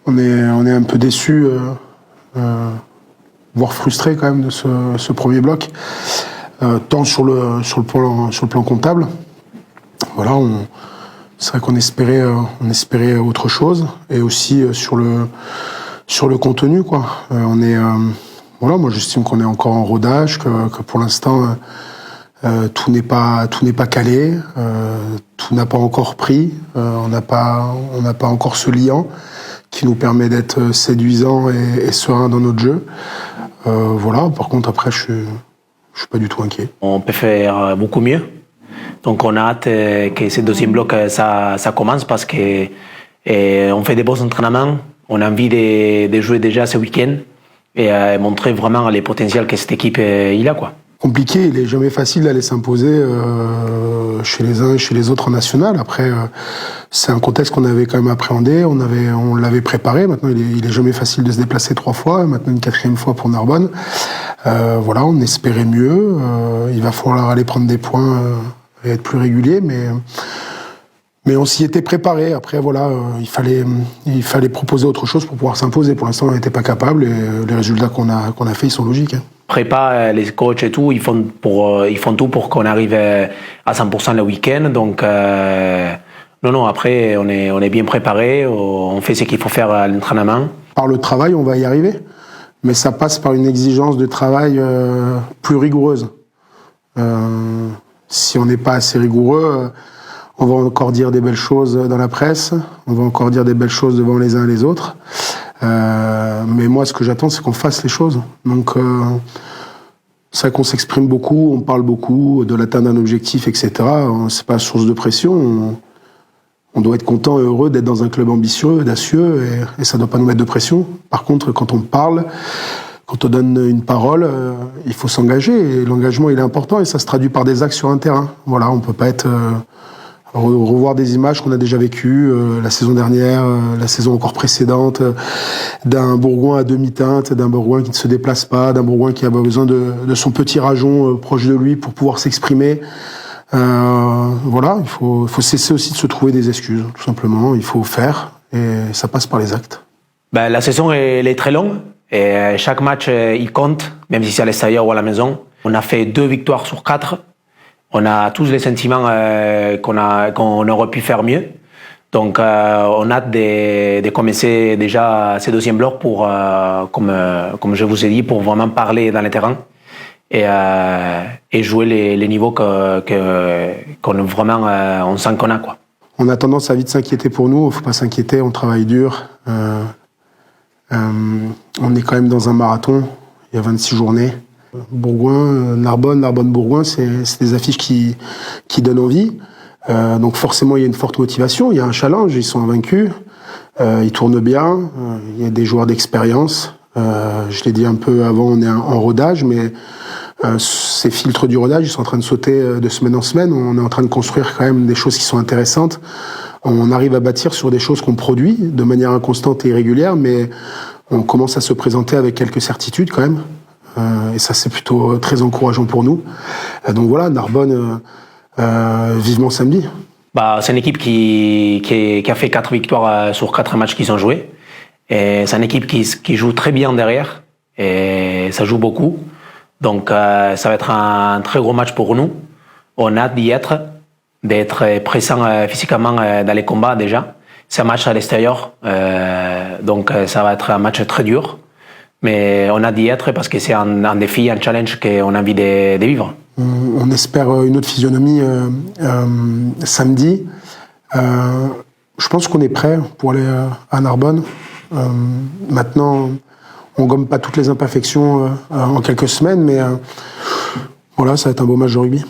On est un peu déçus, voire frustrés quand même de ce premier bloc, tant sur le plan comptable. Voilà, c'est vrai qu'on espérait autre chose, et aussi sur le contenu, quoi. Voilà, moi j'estime qu'on est encore en rodage, que pour l'instant tout n'est pas calé, tout n'a pas encore pris, on n'a pas encore ce liant qui nous permet d'être séduisant et serein dans notre jeu. Voilà, par contre après je suis pas du tout inquiet. On peut faire beaucoup mieux. Donc on a hâte que ce deuxième bloc ça commence, parce que on fait des bons entraînements, on a envie de jouer déjà ce week-end et montrer vraiment les potentiels que cette équipe il a, quoi. Compliqué, il est jamais facile d'aller s'imposer chez les uns et chez les autres en national. Après, c'est un contexte qu'on avait quand même appréhendé, on l'avait préparé. Maintenant, il est jamais facile de se déplacer 3 fois, maintenant une 4e fois pour Narbonne. Voilà, on espérait mieux. Il va falloir aller prendre des points et être plus régulier, mais on s'y était préparé. Après, voilà, il fallait proposer autre chose pour pouvoir s'imposer. Pour l'instant, on n'était pas capable, et les résultats qu'on a fait, ils sont logiques. Prépa, les coachs et tout, ils font tout pour qu'on arrive à 100% le week-end. Donc, non, après, on est bien préparé, on fait ce qu'il faut faire à l'entraînement. Par le travail, on va y arriver, mais ça passe par une exigence de travail plus rigoureuse. Si on n'est pas assez rigoureux, on va encore dire des belles choses dans la presse, on va encore dire des belles choses devant les uns et les autres. Mais moi, ce que j'attends, c'est qu'on fasse les choses. Donc, c'est vrai qu'on s'exprime beaucoup, on parle beaucoup de l'atteinte d'un objectif, etc. C'est pas source de pression. On doit être content et heureux d'être dans un club ambitieux, audacieux, et ça doit pas nous mettre de pression. Par contre, quand on parle, quand on donne une parole, il faut s'engager, et l'engagement, il est important, et ça se traduit par des actes sur un terrain. Voilà, on peut pas être... revoir des images qu'on a déjà vécues la saison dernière, la saison encore précédente, d'un Bourgoin à demi-teinte, d'un Bourgoin qui ne se déplace pas, d'un Bourgoin qui a besoin de son petit rajon proche de lui pour pouvoir s'exprimer. Voilà, il faut cesser aussi de se trouver des excuses, tout simplement. Il faut faire, et ça passe par les actes. La saison elle est très longue, et chaque match il compte, même si c'est à l'extérieur ou à la maison. On a fait 2 victoires sur 4. On a tous les sentiments qu'on aurait pu faire mieux. Donc, on a hâte de commencer déjà ce deuxième bloc pour, comme je vous ai dit, pour vraiment parler dans le terrain et jouer les niveaux qu'on vraiment on sent qu'on a, quoi. On a tendance à vite s'inquiéter pour nous. Il ne faut pas s'inquiéter, on travaille dur. On est quand même dans un marathon. Il y a 26 journées. Bourgoin, Narbonne-Bourgoin, c'est des affiches qui donnent envie. Donc forcément, il y a une forte motivation, il y a un challenge, ils sont invaincus, ils tournent bien, il y a des joueurs d'expérience. Je l'ai dit un peu avant, on est en rodage, mais ces filtres du rodage, ils sont en train de sauter de semaine en semaine. On est en train de construire quand même des choses qui sont intéressantes. On arrive à bâtir sur des choses qu'on produit de manière inconstante et irrégulière, mais on commence à se présenter avec quelques certitudes quand même. Et ça, c'est plutôt très encourageant pour nous. Donc voilà, Narbonne, vivement samedi. C'est une équipe qui a fait 4 victoires sur 4 matchs qu'ils ont joués. Et c'est une équipe qui joue très bien derrière. Et ça joue beaucoup. Donc ça va être un très gros match pour nous. On a hâte d'être présent physiquement dans les combats déjà. C'est un match à l'extérieur. Donc ça va être un match très dur. Mais on a d'y être parce que c'est un défi, un challenge qu'on a envie de vivre. On espère une autre physionomie samedi. Je pense qu'on est prêt pour aller à Narbonne. Maintenant, on gomme pas toutes les imperfections en quelques semaines, mais voilà, ça va être un beau match de rugby.